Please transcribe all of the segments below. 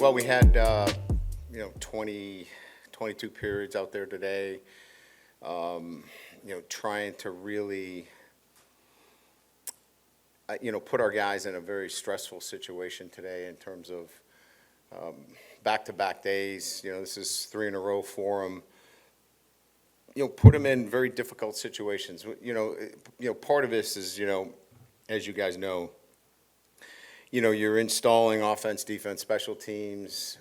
Well, we had 22 periods out there today. Trying to really put our guys in a very stressful situation today in terms of back-to-back days. This is 3 in a row for them. Put them in very difficult situations. Part of this is, as you guys know, you're installing offense, defense, special teams.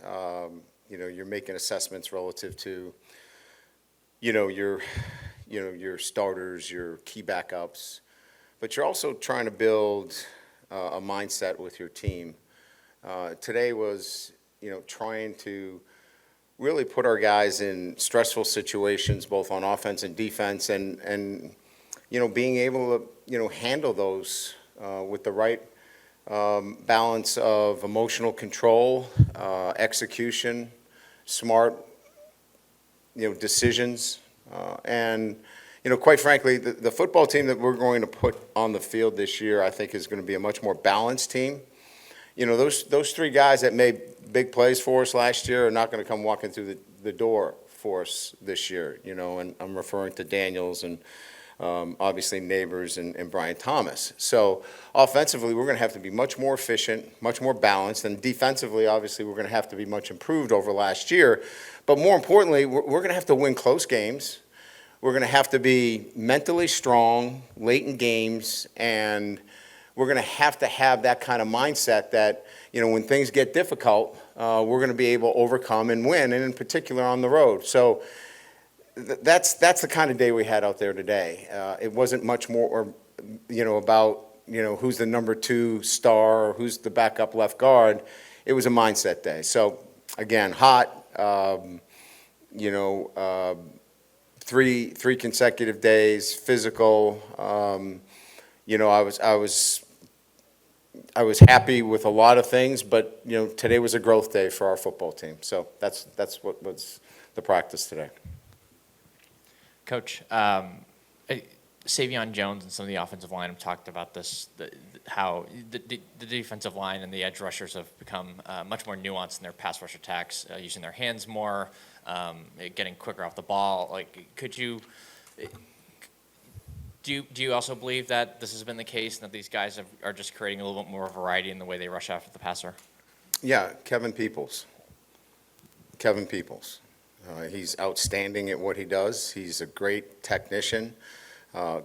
You're making assessments relative to, your starters, your key backups, but you're also trying to build a mindset with your team. Today was, trying to really put our guys in stressful situations, both on offense and defense, and being able to, handle those with the right balance of emotional control, execution, smart, decisions, and quite frankly, the football team that we're going to put on the field this year, I think, is going to be a much more balanced team. Those 3 guys that made big plays for us last year are not going to come walking through the door for us this year. And I'm referring to Daniels and obviously Neighbors and Brian Thomas. So offensively, we're going to have to be much more efficient, much more balanced, and defensively, obviously, we're going to have to be much improved over last year. But more importantly, we're going to have to win close games. We're going to have to be mentally strong late in games, and we're going to have that kind of mindset that, when things get difficult, we're going to be able to overcome and win, and in particular on the road. So that's the kind of day we had out there today. It wasn't much more, about, who's the number 2 star or who's the backup left guard. It was a mindset day. So, again, hot, 3 consecutive days, physical. I was happy with a lot of things, but today was a growth day for our football team. So that's what was the practice today. Coach, Savion Jones and some of the offensive line have talked about this, how the defensive line and the edge rushers have become much more nuanced in their pass rush attacks, using their hands more, getting quicker off the ball. Do you also believe that this has been the case and that these guys are just creating a little bit more variety in the way they rush after the passer? Yeah, Kevin Peoples. He's outstanding at what he does. He's a great technician,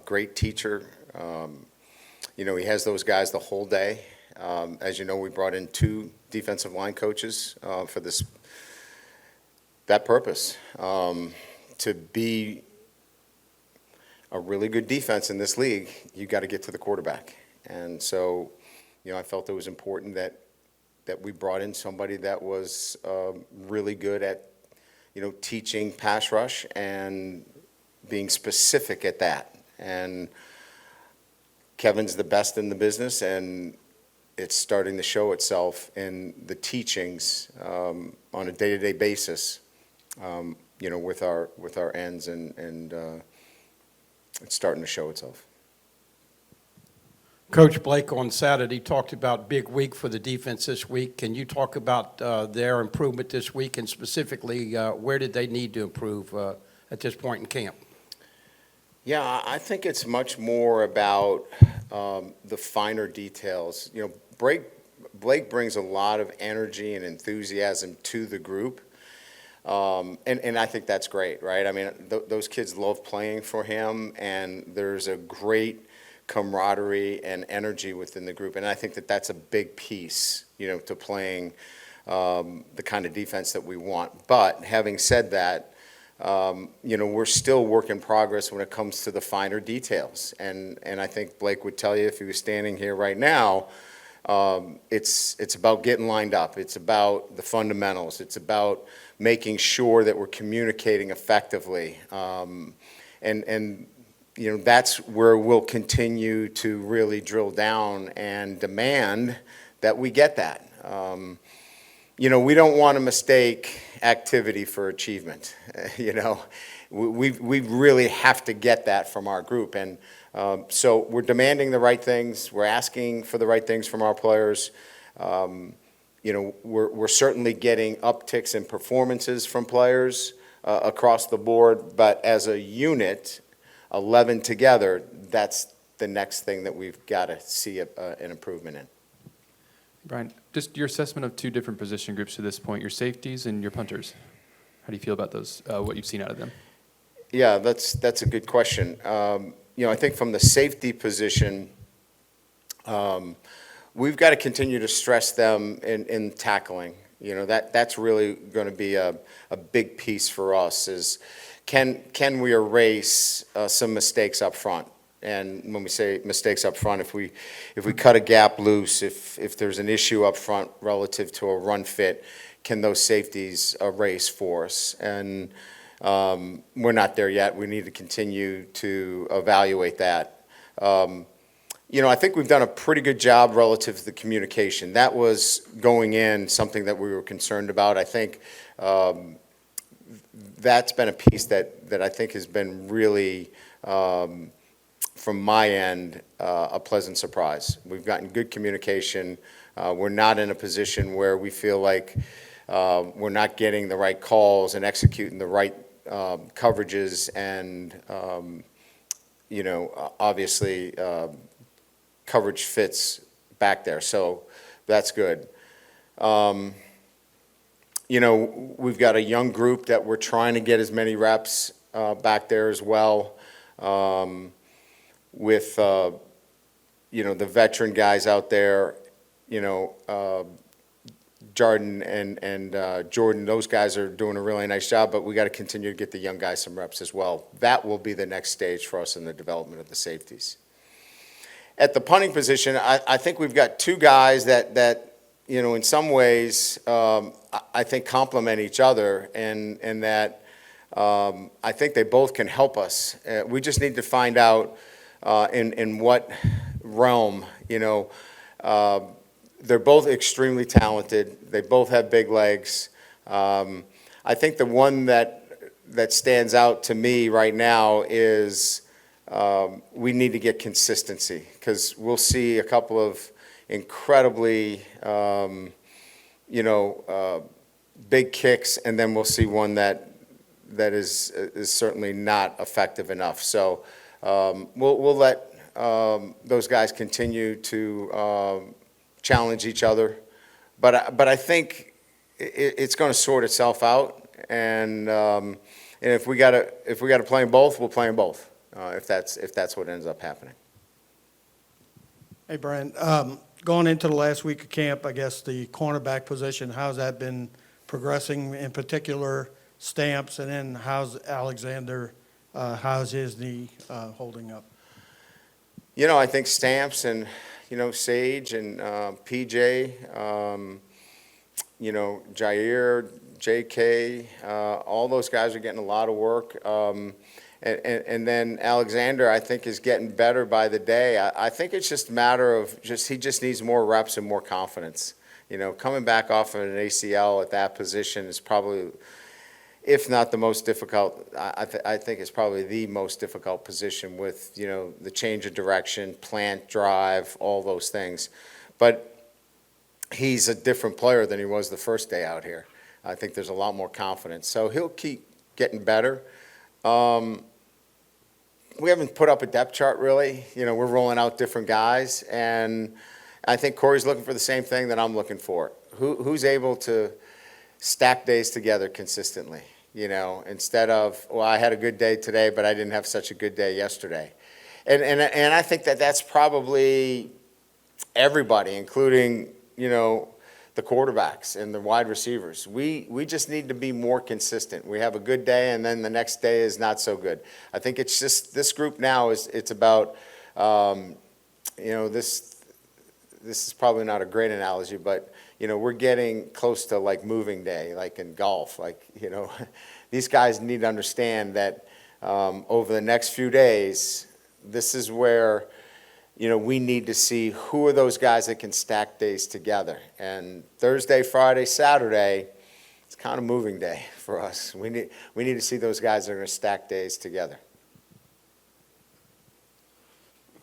great teacher. He has those guys the whole day. As you know, we brought in 2 defensive line coaches for that purpose, to be a really good defense in this league. You got to get to the quarterback, and so I felt it was important that we brought in somebody that was really good at teaching pass rush and being specific at that. And Kevin's the best in the business, and it's starting to show itself in the teachings on a day-to-day basis, with our ends, and it's starting to show itself. Coach Blake on Saturday talked about big week for the defense this week. Can you talk about their improvement this week, and specifically where did they need to improve at this point in camp? Yeah, I think it's much more about the finer details. Blake brings a lot of energy and enthusiasm to the group, and I think that's great, right? I mean, those kids love playing for him, and there's a great camaraderie and energy within the group, and I think that's a big piece, to playing the kind of defense that we want. But having said that, we're still work in progress when it comes to the finer details, and I think Blake would tell you if he was standing here right now, it's about getting lined up. It's about the fundamentals. It's about making sure that we're communicating effectively, and that's where we'll continue to really drill down and demand that we get that. We don't want to mistake activity for achievement. We really have to get that from our group, and so we're demanding the right things. We're asking for the right things from our players. we're certainly getting upticks in performances from players across the board, but as a unit, 11 together, that's the next thing that we've got to see an improvement in. Brian, just your assessment of two different position groups to this point, your safeties and your punters. How do you feel about those, what you've seen out of them? Yeah, that's a good question. I think from the safety position, we've got to continue to stress them in tackling. That's really going to be a big piece for us is can we erase some mistakes up front? And when we say mistakes up front, if we cut a gap loose, if there's an issue up front relative to a run fit, can those safeties erase for us? And we're not there yet. We need to continue to evaluate that. I think we've done a pretty good job relative to the communication. That was going in something that we were concerned about. I think that's been a piece that I think has been really, from my end, a pleasant surprise. We've gotten good communication. We're not in a position where we feel like we're not getting the right calls and executing the right coverages and, obviously, coverage fits back there. So that's good. We've got a young group that we're trying to get as many reps back there as well. With, the veteran guys out there, Jordan and Jordan, those guys are doing a really nice job, but we got to continue to get the young guys some reps as well. That will be the next stage for us in the development of the safeties. At the punting position, I think we've got two guys that in some ways, I think complement each other and that I think they both can help us. We just need to find out in what realm, they're both extremely talented. They both have big legs. I think the one that stands out to me right now is we need to get consistency because we'll see a couple of incredibly, big kicks, and then we'll see one that is certainly not effective enough. So we'll let those guys continue to challenge each other, but I think it's going to sort itself out, and if we got to play them both, we'll play them both. If that's what ends up happening. Hey, Brian, going into the last week of camp, I guess the cornerback position, how's that been progressing, in particular Stamps, and then how's Alexander, how's his knee holding up? I think Stamps and, Sage and PJ, Jair, JK, all those guys are getting a lot of work. And then Alexander, I think, is getting better by the day. I think it's just a matter of he just needs more reps and more confidence. Coming back off of an ACL at that position is probably, if not the most difficult, I think it's probably the most difficult position with, the change of direction, plant, drive, all those things. But he's a different player than he was the first day out here. I think there's a lot more confidence. So he'll keep getting better. We haven't put up a depth chart, really. We're rolling out different guys, and I think Corey's looking for the same thing that I'm looking for. Who's able to stack days together consistently, instead of, well, I had a good day today, but I didn't have such a good day yesterday. And I think that's probably everybody, including, the quarterbacks and the wide receivers. We just need to be more consistent. We have a good day, and then the next day is not so good. I think it's just this group now it's about, this is probably not a great analogy, but, we're getting close to like moving day, like in golf. Like, these guys need to understand that over the next few days, this is where we need to see who are those guys that can stack days together. And Thursday, Friday, Saturday, it's kind of moving day for us. We need to see those guys that are going to stack days together.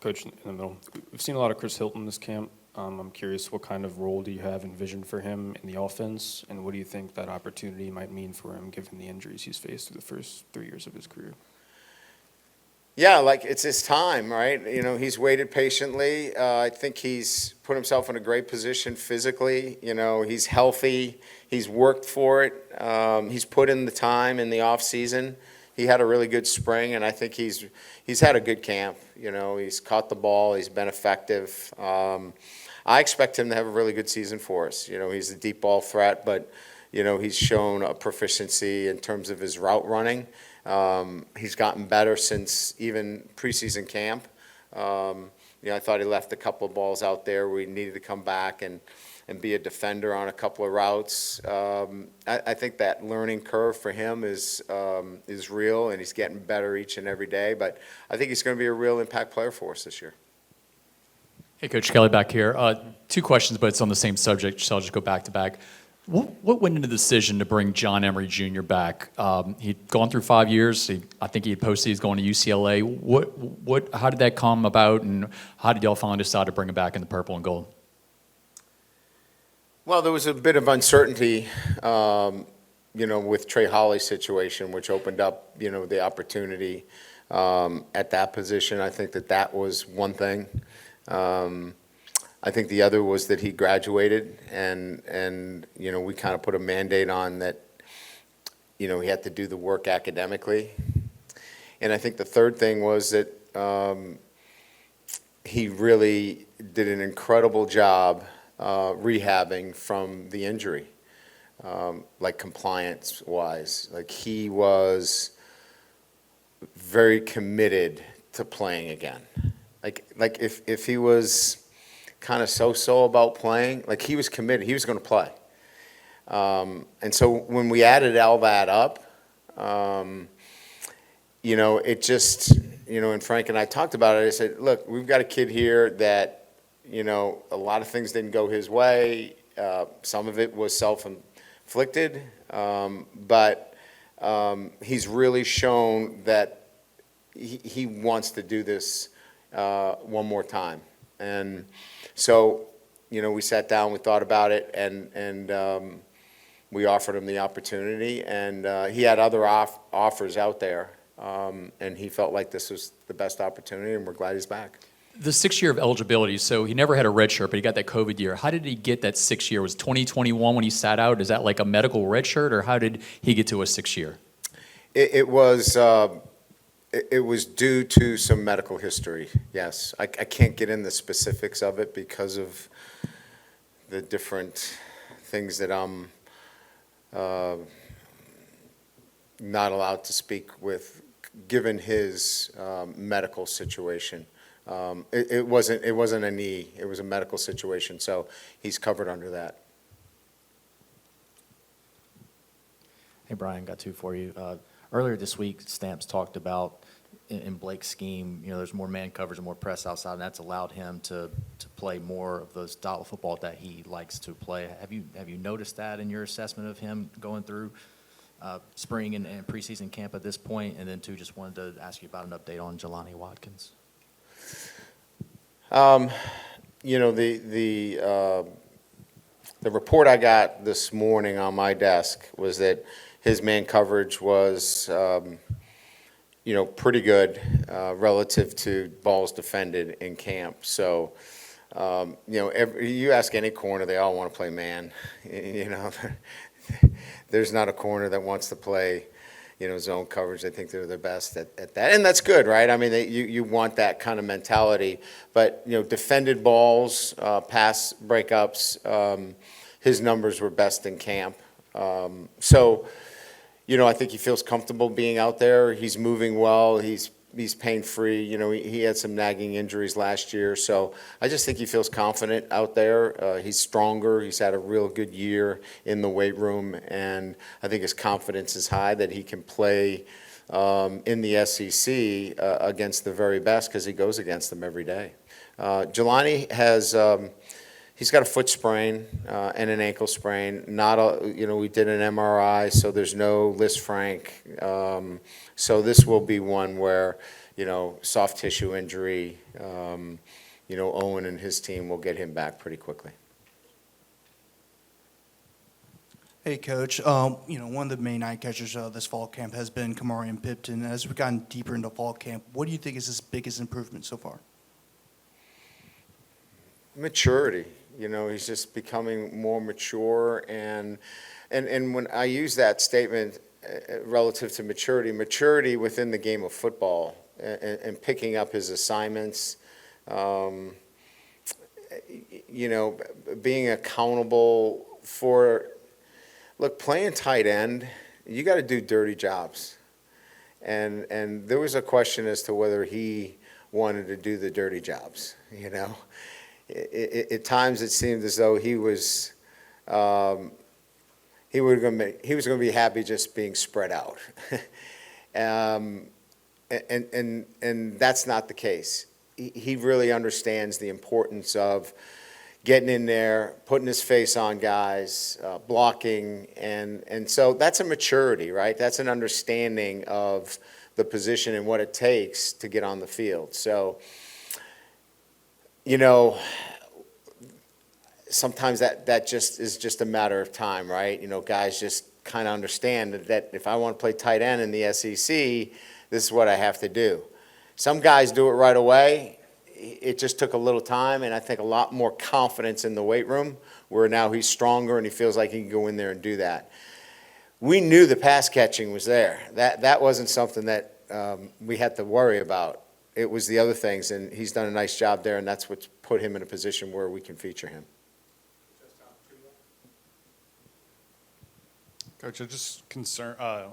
Coach, in the middle, we've seen a lot of Chris Hilton this camp. I'm curious, what kind of role do you have envisioned for him in the offense, and what do you think that opportunity might mean for him given the injuries he's faced through the first 3 years of his career? Yeah, like it's his time, right? He's waited patiently. I think he's put himself in a great position physically. He's healthy. He's worked for it. He's put in the time in the off season. He had a really good spring, and I think he's had a good camp. He's caught the ball. He's been effective. I expect him to have a really good season for us. He's a deep ball threat, but he's shown a proficiency in terms of his route running. He's gotten better since even preseason camp. I thought he left a couple of balls out there where he needed to come back and be a defender on a couple of routes. I think that learning curve for him is real, and he's getting better each and every day. But I think he's going to be a real impact player for us this year. Hey, Coach Kelly back here. Two questions, but it's on the same subject, so I'll just go back to back. What went into the decision to bring John Emery Jr. back? He'd gone through 5 years. I think he had posted he's going to UCLA. How did that come about, and how did y'all finally decide to bring him back in the purple and gold? Well, there was a bit of uncertainty, with Trey Holly's situation, which opened up, the opportunity at that position. I think that was one thing. I think the other was that he graduated, and we kind of put a mandate on that, he had to do the work academically. And I think the third thing was that he really did an incredible job rehabbing from the injury, like compliance-wise. Like, he was very committed to playing again. Like if he was kind of so-so about playing, like, he was committed. He was going to play. And so when we added all that up, it just, and Frank and I talked about it. I said, look, we've got a kid here that, a lot of things didn't go his way. Some of it was self-inflicted, but he's really shown that he wants to do this one more time. And so, we sat down, we thought about it, and we offered him the opportunity. And he had other offers out there, and he felt like this was the best opportunity, and we're glad he's back. The 6 year of eligibility, so he never had a red shirt, but he got that COVID year. How did he get that 6 year? Was 2021 when he sat out? Is that like a medical red shirt, or how did he get to a 6 year? It was due to some medical history, yes. I can't get in the specifics of it because of the different things that I'm not allowed to speak with, given his medical situation. It wasn't a knee, it was a medical situation, so he's covered under that. Hey, Brian, got two for you. Earlier this week, Stamps talked about in Blake's scheme, there's more man coverage and more press outside, and that's allowed him to play more of those style of football that he likes to play. Have you noticed that in your assessment of him going through spring and preseason camp at this point? And then, two, just wanted to ask you about an update on Jelani Watkins. The report I got this morning on my desk was that his man coverage was, pretty good relative to balls defended in camp. So, you ask any corner, they all want to play man. There's not a corner that wants to play, zone coverage. I think they're the best at that. And that's good, right? I mean, you want that kind of mentality. But, defended balls, pass breakups, his numbers were best in camp. So, I think he feels comfortable being out there. He's moving well. He's pain-free. He had some nagging injuries last year. So I just think he feels confident out there. He's stronger. He's had a real good year in the weight room. And I think his confidence is high that he can play in the SEC against the very best, because he goes against them every day. Jelani has... He's got a foot sprain and an ankle sprain. We did an MRI, so there's no Liz Frank. So this will be one where, soft tissue injury. Owen and his team will get him back pretty quickly. Hey, Coach. One of the main eye catchers this fall camp has been Kamarian Pipton. As we've gotten deeper into fall camp, what do you think is his biggest improvement so far? Maturity. He's just becoming more mature, and when I use that statement relative to maturity within the game of football, and picking up his assignments, being accountable for. Look, playing tight end, you got to do dirty jobs. And there was a question as to whether he wanted to do the dirty jobs, At times it seemed as though he was going to be happy just being spread out. And that's not the case. He really understands the importance of getting in there, putting his face on guys, blocking, and so that's a maturity, right? That's an understanding of the position and what it takes to get on the field. So, sometimes that just is just a matter of time, right? Guys just kind of understand that if I want to play tight end in the SEC, this is what I have to do. Some guys do it right away. It just took a little time, and I think a lot more confidence in the weight room, where now he's stronger and he feels like he can go in there and do that. We knew the pass catching was there. That wasn't something that we had to worry about. It was the other things, and he's done a nice job there, and that's what's put him in a position where we can feature him. Coach, I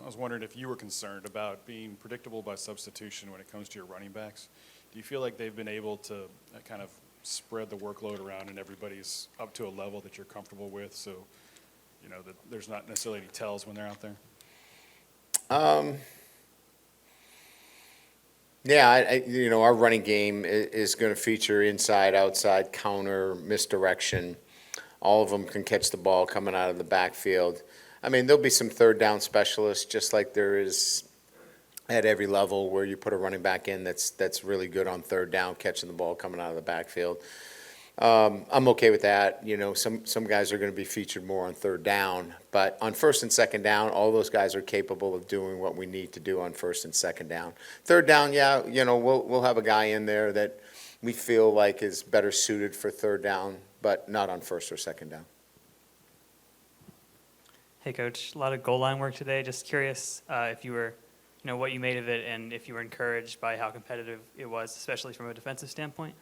was wondering if you were concerned about being predictable by substitution when it comes to your running backs. Do you feel like they've been able to kind of spread the workload around and everybody's up to a level that you're comfortable with, so that there's not necessarily any tells when they're out there? Yeah, our running game is going to feature inside, outside, counter, misdirection. All of them can catch the ball coming out of the backfield. I mean, there'll be some third down specialists, just like there is at every level, where you put a running back in that's really good on third down, catching the ball coming out of the backfield. I'm okay with that. Some guys are going to be featured more on third down, but on first and second down, all those guys are capable of doing what we need to do on first and second down. Third down, yeah, we'll have a guy in there that we feel like is better suited for third down, but not on first or second down. Hey, Coach, a lot of goal line work today. Just curious if you were, what you made of it, and if you were encouraged by how competitive it was, especially from a defensive standpoint.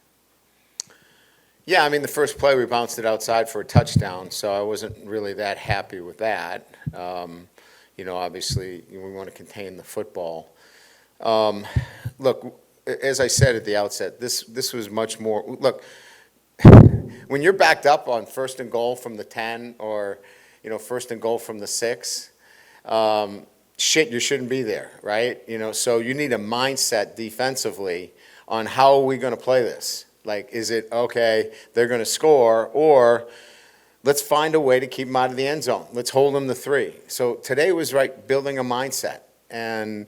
Yeah, I mean, the first play we bounced it outside for a touchdown, so I wasn't really that happy with that. Obviously, we want to contain the football. Look, as I said at the outset, this was much more. Look, when you're backed up on first and goal from the 10 or first and goal from the 6, you shouldn't be there, right? So you need a mindset defensively on how are we going to play this. Like, is it, okay, they're going to score, or let's find a way to keep them out of the end zone. Let's hold them to 3. So today was building a mindset. And,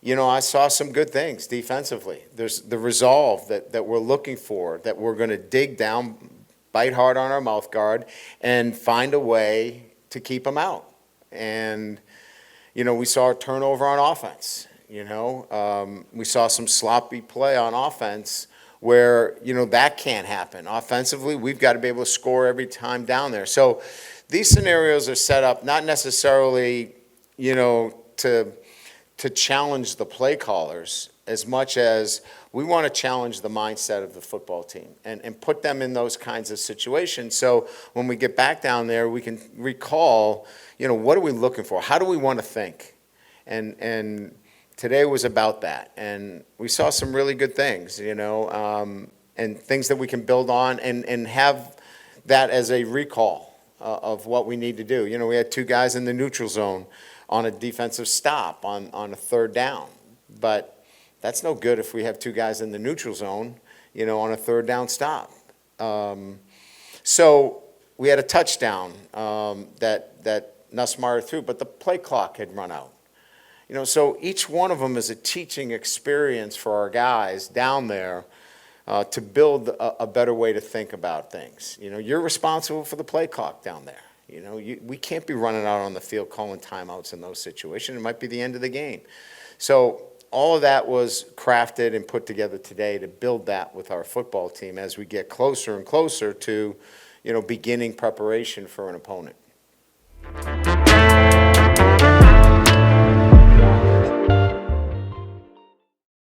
I saw some good things defensively. There's the resolve that we're looking for, that we're going to dig down, bite hard on our mouth guard, and find a way to keep them out. And, we saw a turnover on offense. We saw some sloppy play on offense, where, that can't happen. Offensively, we've got to be able to score every time down there. So these scenarios are set up not necessarily, to challenge the play callers as much as we want to challenge the mindset of the football team and put them in those kinds of situations. So when we get back down there, we can recall, what are we looking for? How do we want to think? And today was about that, and we saw some really good things, and things that we can build on and have that as a recall of what we need to do. We had 2 guys in the neutral zone on a defensive stop on a third down, but that's no good if we have 2 guys in the neutral zone, on a third down stop. So we had a touchdown that Nussmeyer threw, but the play clock had run out. So each one of them is a teaching experience for our guys down there to build a better way to think about things. You're responsible for the play clock down there. We can't be running out on the field calling timeouts in those situations. It might be the end of the game. So all of that was crafted and put together today to build that with our football team as we get closer and closer to, beginning preparation for an opponent.